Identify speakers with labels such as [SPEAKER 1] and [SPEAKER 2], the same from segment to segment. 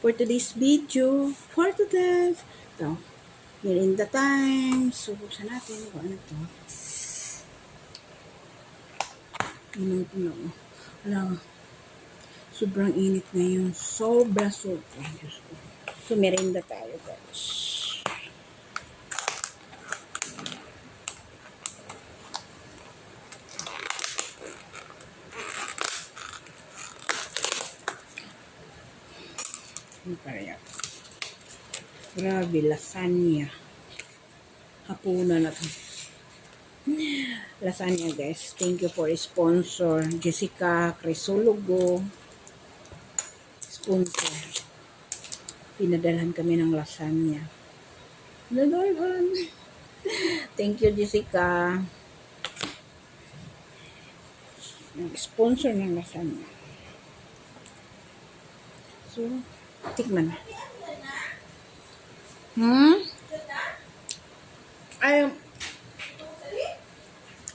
[SPEAKER 1] for today's video. For today, ito, merinda time. So, buksan natin kung ano to. Ano ito na. Wala. Sobrang init ngayon. Sobra. Diyos ko. So, merinda tayo, guys. Ano pa rin yan? Grabe, lasagna. Hapunan na to. Lasagna, guys. Thank you for sponsor. Jessica Crisologo. Sponsor. Pinadalhan kami ng lasagna. Thank you, Jessica. Sponsor ng lasagna. So, tikman.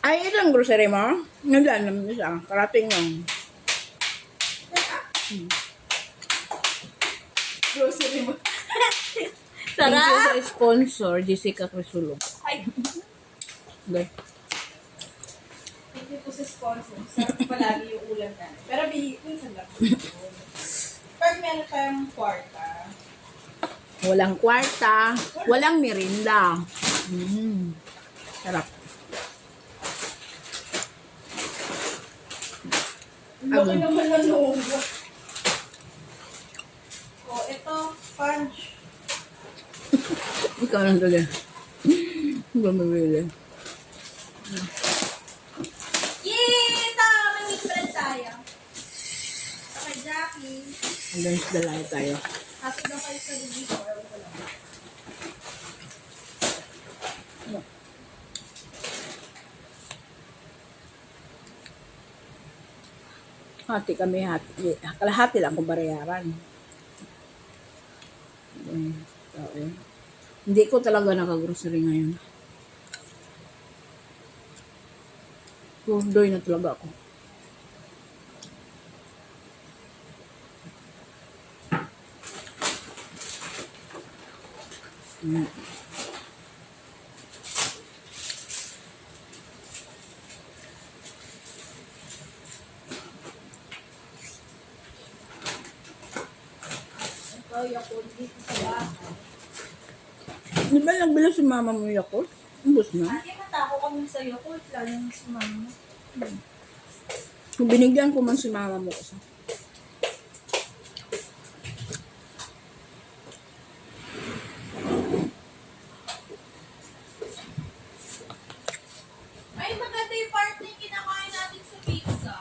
[SPEAKER 1] Ay, ito ang grocery mo? Nandiyan naman isa. Karating lang.
[SPEAKER 2] Grocery mo.
[SPEAKER 1] Thank you sa sponsor, Jessica Crisologo.
[SPEAKER 2] Ay,
[SPEAKER 1] Okay.
[SPEAKER 2] thank you po sa sponsor. Sarap palagi yung ulam na. Pero minsan lang. Pag meron tayong kwarta,
[SPEAKER 1] Walang kwarta, walang merinda. Sarap.
[SPEAKER 2] laki naman ng loob. O, ito, sponge.
[SPEAKER 1] Ikaw lang talaga. Hindi ba mabili?
[SPEAKER 2] Yay! Tama! May meat bread tayo. Okay, Jackie.
[SPEAKER 1] Hanggang sa dalay tayo.
[SPEAKER 2] Happy daw kayo sa review ko. Ewan ko lang.
[SPEAKER 1] Hati kami, hati. Kalahati lang kung barayaran. Hindi ko talaga nakagrocery ngayon. Purdoy na talaga ako.
[SPEAKER 2] Ito, Yakult dito sa bahay.
[SPEAKER 1] Di ba nagbila si mama mo Yakult? Ubus na.
[SPEAKER 2] Ate, matako kami sa Yakult. Lalo na si mama.
[SPEAKER 1] Kung binigyan ko man si mama mo isa.
[SPEAKER 2] Ay, maganda yung part na yung kinakain natin sa pizza.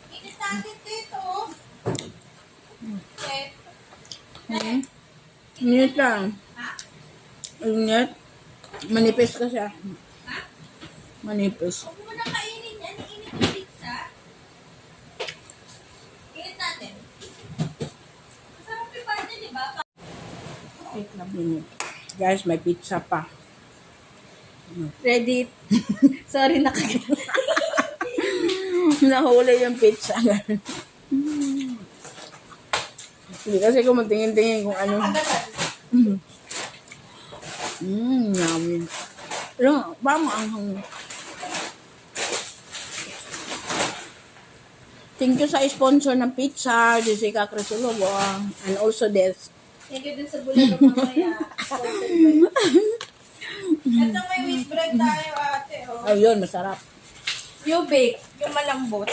[SPEAKER 2] Init natin dito. Okay.
[SPEAKER 1] Init lang.
[SPEAKER 2] Ha?
[SPEAKER 1] Init. Manipis ka siya.
[SPEAKER 2] Ha?
[SPEAKER 1] Manipis.
[SPEAKER 2] Huwag mo na kainin yan. Init yung pizza. Init natin. Masarap yung part na, di ba?
[SPEAKER 1] Wait lang minute. Guys, may pizza pa.
[SPEAKER 2] Ready? Sorry, nakagano.
[SPEAKER 1] Nahuli yung pizza. Hindi kasi ko magtingin-tingin kung ano. Yummy. Pero, bama ang hangin. Thank you sa sponsor ng pizza, Jessica Crisologo, and also this.
[SPEAKER 2] Thank you din sa bulan ng mamaya. Sponsored by- Ito may wheat bread tayo, ate. Oh.
[SPEAKER 1] Ayun, masarap.
[SPEAKER 2] Yung bake, yung malambot.